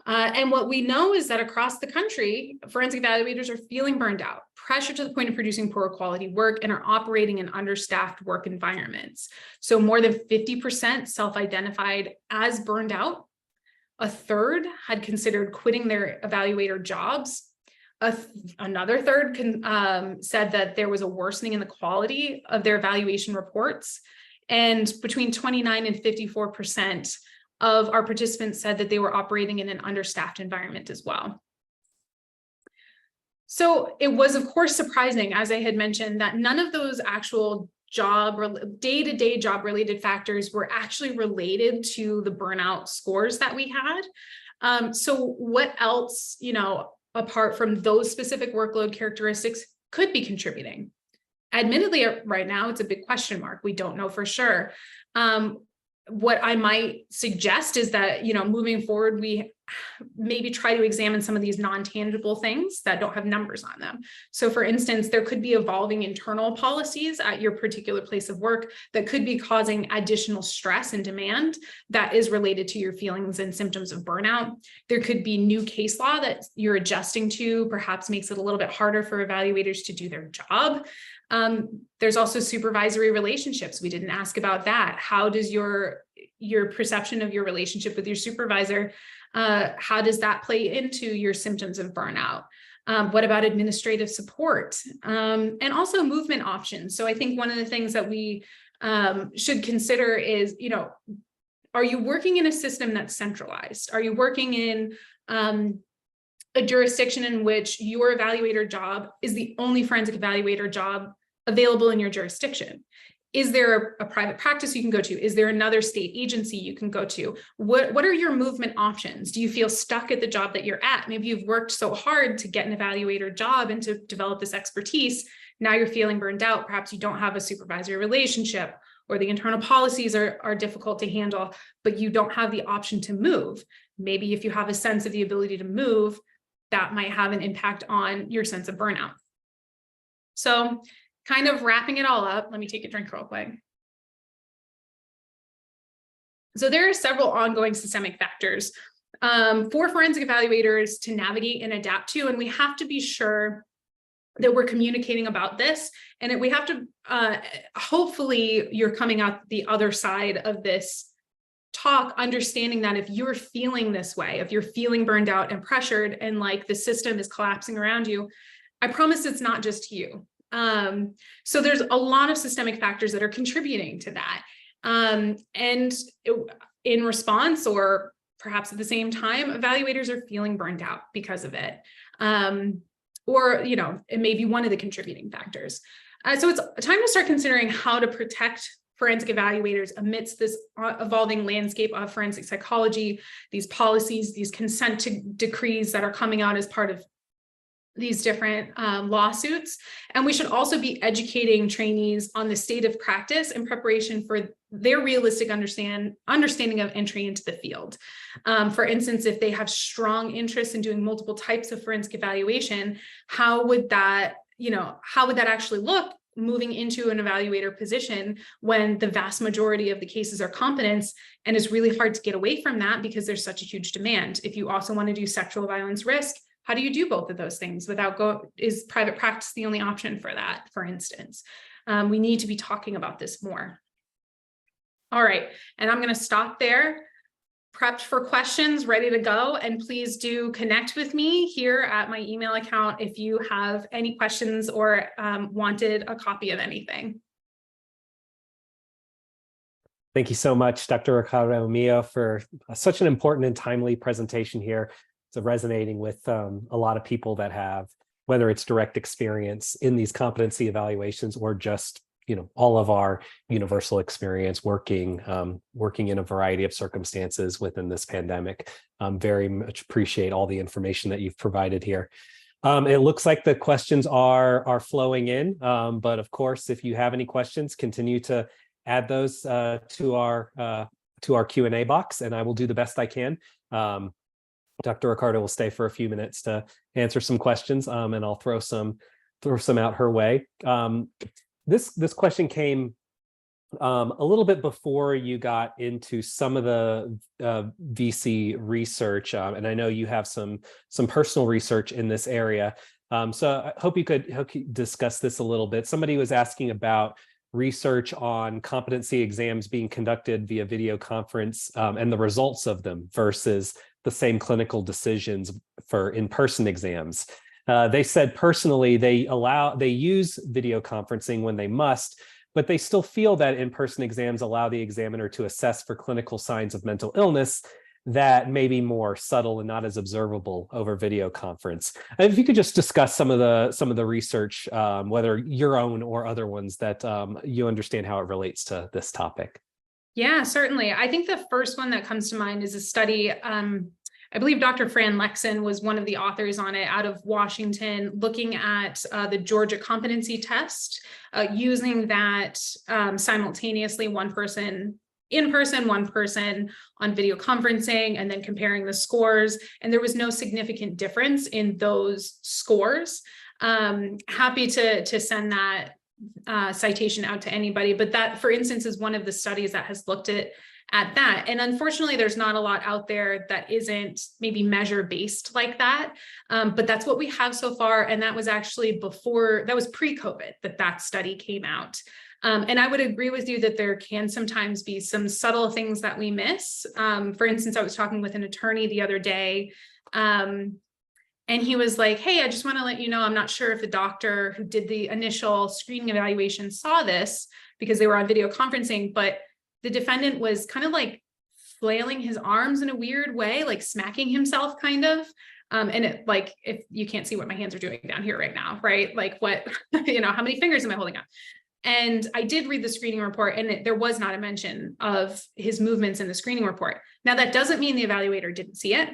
B: And what we know is that across the country, forensic evaluators are feeling burned out, pressured to the point of producing poor quality work, and are operating in understaffed work environments. So more than 50% self-identified as burned out. A third had considered quitting their evaluator jobs. Another third said that there was a worsening in the quality of their evaluation reports. And between 29 and 54% of our participants said that they were operating in an understaffed environment as well. So it was, of course, surprising, as I had mentioned, that none of those actual day-to-day job-related factors were actually related to the burnout scores that we had. So what else, apart from those specific workload characteristics could be contributing? Admittedly, right now, it's a big question mark. We don't know for sure. What I might suggest is that, moving forward, we maybe try to examine some of these non-tangible things that don't have numbers on them. So for instance, there could be evolving internal policies at your particular place of work that could be causing additional stress and demand that is related to your feelings and symptoms of burnout. There could be new case law that you're adjusting to, perhaps makes it a little bit harder for evaluators to do their job. There's also supervisory relationships. We didn't ask about that. How does your perception of your relationship with your supervisor, how does that play into your symptoms of burnout? What about administrative support? And also movement options. So I think one of the things that we should consider is, are you working in a system that's centralized? Are you working in a jurisdiction in which your evaluator job is the only forensic evaluator job available in your jurisdiction? Is there a private practice you can go to? Is there another state agency you can go to? What are your movement options? Do you feel stuck at the job that you're at? Maybe you've worked so hard to get an evaluator job and to develop this expertise. Now you're feeling burned out. Perhaps you don't have a supervisory relationship, or the internal policies are difficult to handle, but you don't have the option to move. Maybe if you have a sense of the ability to move, that might have an impact on your sense of burnout. So kind of wrapping it all up, let me take a drink real quick. So there are several ongoing systemic factors for forensic evaluators to navigate and adapt to, and we have to be sure that we're communicating about this, and that we have to, hopefully you're coming out the other side of this talk understanding that if you're feeling this way, if you're feeling burned out and pressured and like the system is collapsing around you, I promise it's not just you. So there's a lot of systemic factors that are contributing to that. And in response, or perhaps at the same time, evaluators are feeling burned out because of it. Or, it may be one of the contributing factors. So it's time to start considering how to protect forensic evaluators amidst this evolving landscape of forensic psychology, these policies, these consent decrees that are coming out as part of these different lawsuits. And we should also be educating trainees on the state of practice in preparation for their realistic understanding of entry into the field. For instance, if they have strong interest in doing multiple types of forensic evaluation, how would that actually look moving into an evaluator position when the vast majority of the cases are competence, and it's really hard to get away from that because there's such a huge demand. If you also want to do sexual violence risk, how do you do both of those things is private practice the only option for that, for instance? We need to be talking about this more. All right, and I'm going to stop there. Prepped for questions, ready to go. And please do connect with me here at my email account if you have any questions or wanted a copy of anything.
A: Thank you so much, Dr. Ricardo Mio, for such an important and timely presentation here. It's resonating with a lot of people that have, whether it's direct experience in these competency evaluations or just all of our universal experience working in a variety of circumstances within this pandemic. Very much appreciate all the information that you've provided here. It looks like the questions are flowing in, but of course, if you have any questions, continue to add those to our Q&A box, and I will do the best I can. Dr. Ricardo will stay for a few minutes to answer some questions, and I'll throw some out her way. This question came a little bit before you got into some of the VC research, and I know you have some personal research in this area. So I hope you could discuss this a little bit. Somebody was asking about research on competency exams being conducted via video conference and the results of them versus the same clinical decisions for in-person exams. They said personally they use video conferencing when they must, but they still feel that in-person exams allow the examiner to assess for clinical signs of mental illness that may be more subtle and not as observable over video conference. And if you could just discuss some of the research, whether your own or other ones, that you understand how it relates to this topic.
B: Yeah, certainly. I think the first one that comes to mind is a study. I believe Dr. Fran Lexon was one of the authors on it out of Washington, looking at the Georgia competency test, using that simultaneously, one person in person, one person on video conferencing, and then comparing the scores. And there was no significant difference in those scores. Happy to send that citation out to anybody, but that, for instance, is one of the studies that has looked at that. And unfortunately, there's not a lot out there that isn't maybe measure based like that. But that's what we have so far. And that was actually pre-COVID that study came out. And I would agree with you that there can sometimes be some subtle things that we miss. For instance, I was talking with an attorney the other day, and he was like, hey, I just want to let you know, I'm not sure if the doctor who did the initial screening evaluation saw this because they were on video conferencing, but the defendant was kind of like flailing his arms in a weird way, like smacking himself kind of. And it, like, if you can't see what my hands are doing down here right now, right? Like what, how many fingers am I holding up? And I did read the screening report, and there was not a mention of his movements in the screening report. Now, that doesn't mean the evaluator didn't see it.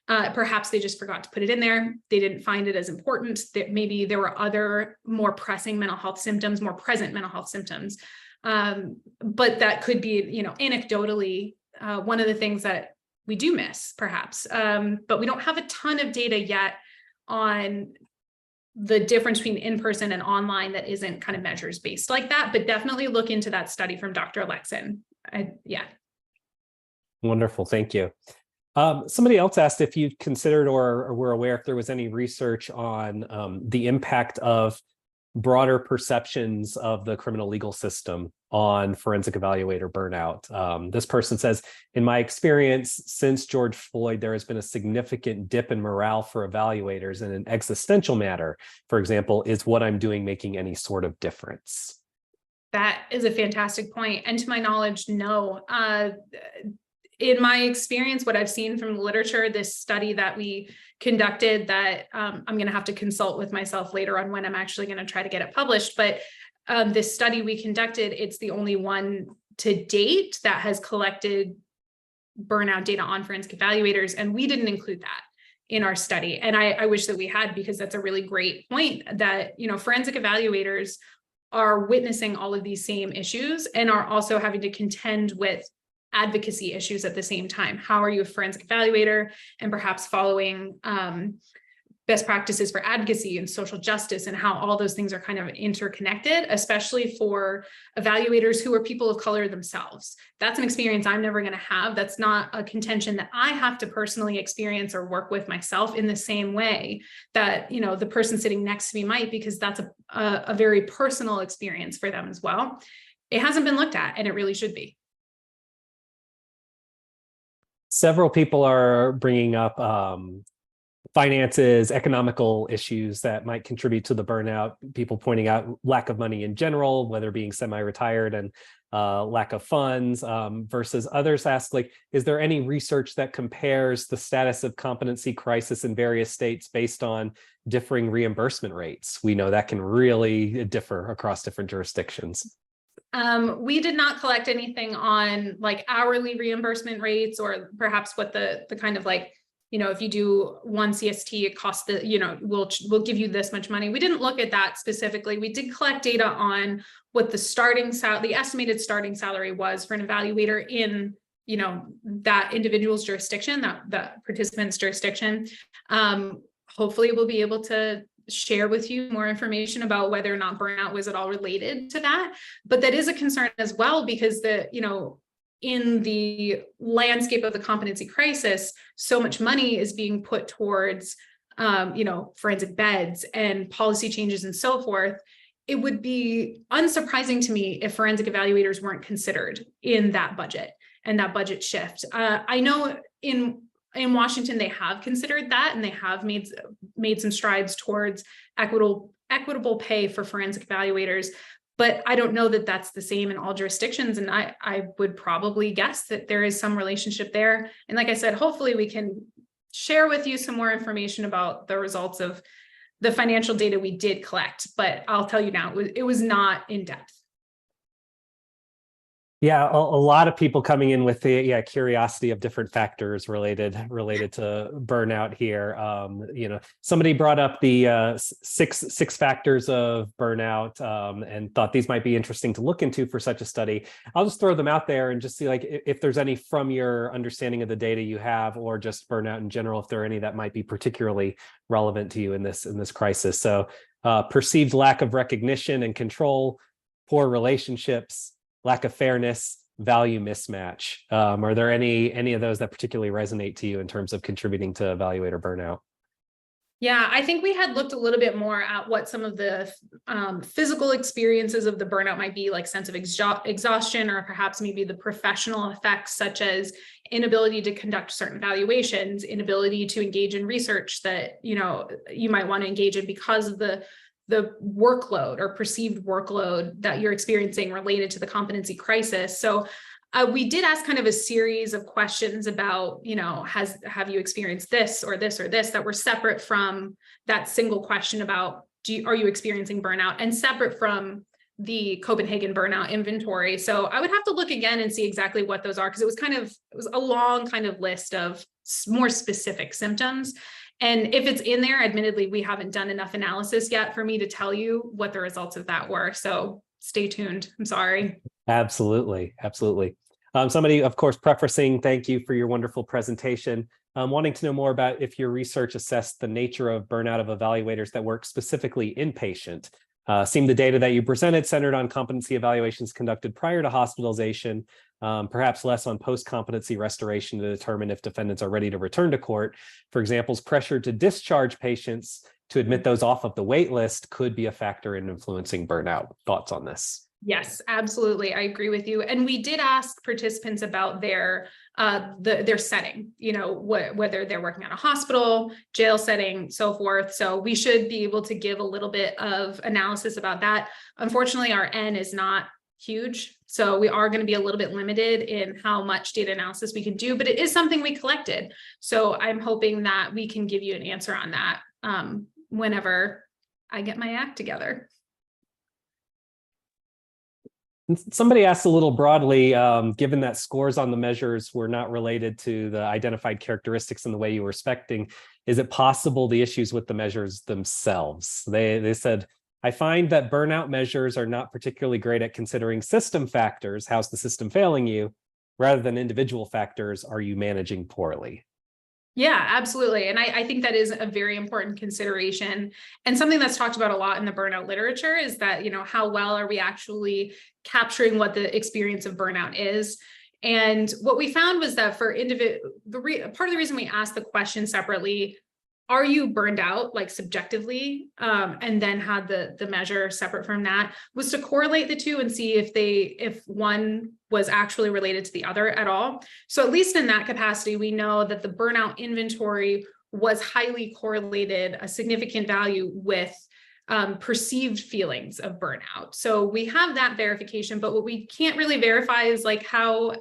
B: Perhaps they just forgot to put it in there. They didn't find it as important. That maybe there were other more pressing mental health symptoms, more present mental health symptoms. But that could be, anecdotally, one of the things that we do miss, perhaps. But we don't have a ton of data yet on the difference between in-person and online that isn't kind of measures based like that, but definitely look into that study from Dr. Lexon. Yeah.
A: Wonderful. Thank you. Somebody else asked if you considered or were aware if there was any research on the impact of broader perceptions of the criminal legal system on forensic evaluator burnout. This person says, in my experience, since George Floyd, there has been a significant dip in morale for evaluators in an existential matter. For example, is what I'm doing making any sort of difference?
B: That is a fantastic point. And to my knowledge, no. In my experience, what I've seen from the literature, this study that we conducted that I'm going to have to consult with myself later on when I'm actually going to try to get it published. But this study we conducted, it's the only one to date that has collected burnout data on forensic evaluators. And we didn't include that in our study. And I wish that we had, because that's a really great point that, forensic evaluators are witnessing all of these same issues and are also having to contend with advocacy issues at the same time. How are you a forensic evaluator and perhaps following best practices for advocacy and social justice, and how all those things are kind of interconnected, especially for evaluators who are people of color themselves. That's an experience I'm never going to have. That's not a contention that I have to personally experience or work with myself in the same way that, the person sitting next to me might, because that's a very personal experience for them as well. It hasn't been looked at, and it really should be.
A: Several people are bringing up finances, economical issues that might contribute to the burnout. People pointing out lack of money in general, whether being semi-retired, and lack of funds, versus others ask, is there any research that compares the status of competency crisis in various states based on differing reimbursement rates? We know that can really differ across different jurisdictions.
B: We did not collect anything on hourly reimbursement rates, or perhaps what the kind of if you do one CST, it costs we'll give you this much money. We didn't look at that specifically. We did collect data on what the estimated starting salary was for an evaluator in, that individual's jurisdiction, that participant's jurisdiction. Hopefully we'll be able to share with you more information about whether or not burnout was at all related to that. But that is a concern as well, because in the landscape of the competency crisis, so much money is being put towards, forensic beds and policy changes and so forth. It would be unsurprising to me if forensic evaluators weren't considered in that budget and that budget shift. I know in Washington, they have considered that, and they have made some strides towards equitable pay for forensic evaluators. But I don't know that that's the same in all jurisdictions. And I would probably guess that there is some relationship there. And like I said, hopefully we can share with you some more information about the results of the financial data we did collect. But I'll tell you now, it was not in depth.
A: Yeah, a lot of people coming in with the curiosity of different factors related to burnout here. Somebody brought up the six factors of burnout and thought these might be interesting to look into for such a study. I'll just throw them out there and just see if there's any from your understanding of the data you have, or just burnout in general, if there are any that might be particularly relevant to you in this crisis. So perceived lack of recognition and control, poor relationships, lack of fairness, value mismatch. Are there any of those that particularly resonate to you in terms of contributing to evaluator burnout?
B: Yeah, I think we had looked a little bit more at what some of the physical experiences of the burnout might be, like sense of exhaustion, or perhaps maybe the professional effects, such as inability to conduct certain evaluations, inability to engage in research that you might want to engage in because of the workload or perceived workload that you're experiencing related to the competency crisis. So we did ask kind of a series of questions about, have you experienced this or this or this, that were separate from that single question about, are you experiencing burnout, and separate from the Copenhagen burnout inventory. So I would have to look again and see exactly what those are, because it was a long kind of list of more specific symptoms. And if it's in there, admittedly, we haven't done enough analysis yet for me to tell you what the results of that were. So stay tuned. I'm sorry.
A: Absolutely. Somebody, of course, prefacing, thank you for your wonderful presentation. Wanting to know more about if your research assessed the nature of burnout of evaluators that work specifically inpatient. Seemed the data that you presented centered on competency evaluations conducted prior to hospitalization, perhaps less on post-competency restoration to determine if defendants are ready to return to court. For example, pressure to discharge patients to admit those off of the wait list could be a factor in influencing burnout. Thoughts on this?
B: Yes, absolutely. I agree with you. And we did ask participants about their setting, whether they're working at a hospital, jail setting, so forth. So we should be able to give a little bit of analysis about that. Unfortunately, our N is not huge, so we are going to be a little bit limited in how much data analysis we can do, but it is something we collected. So I'm hoping that we can give you an answer on that whenever I get my act together.
A: Somebody asked a little broadly, given that scores on the measures were not related to the identified characteristics in the way you were expecting, is it possible the issues with the measures themselves? They said, I find that burnout measures are not particularly great at considering system factors. How's the system failing you? Rather than individual factors, are you managing poorly?
B: Yeah, absolutely. And I think that is a very important consideration, and something that's talked about a lot in the burnout literature is that, how well are we actually capturing what the experience of burnout is? And what we found was that for part of the reason we asked the question separately, are you burned out, like subjectively, and then had the measure separate from that, was to correlate the two and see if one was actually related to the other at all. So at least in that capacity, we know that the burnout inventory was highly correlated, a significant value with perceived feelings of burnout. So we have that verification, but what we can't really verify is like how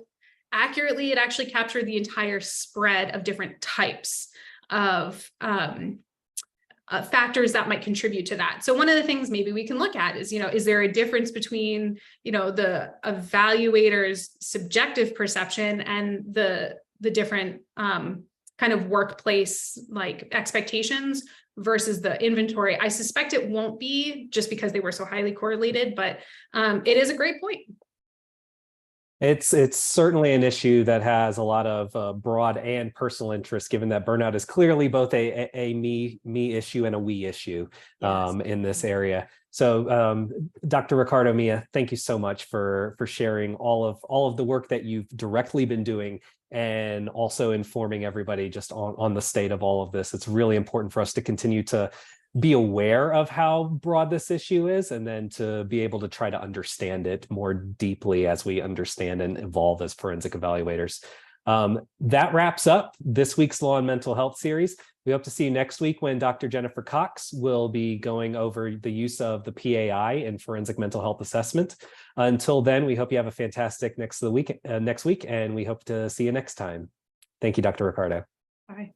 B: accurately it actually captured the entire spread of different types of factors that might contribute to that. So one of the things maybe we can look at is, is there a difference between, the evaluator's subjective perception and the different kind of workplace like expectations versus the inventory? I suspect it won't be, just because they were so highly correlated, but it is a great point.
A: It's certainly an issue that has a lot of broad and personal interest, given that burnout is clearly both a me issue and a we issue
B: Yes.
A: in this area. So, Dr. Ricardo, Mia, thank you so much for sharing all of the work that you've directly been doing, and also informing everybody just on the state of all of this. It's really important for us to continue to be aware of how broad this issue is, and then to be able to try to understand it more deeply as we understand and evolve as forensic evaluators. That wraps up this week's Law and Mental Health series. We hope to see you next week when Dr. Jennifer Cox will be going over the use of the PAI in forensic mental health assessment. Until then, we hope you have a fantastic next week, and we hope to see you next time. Thank you, Dr. Ricardo.
B: Bye.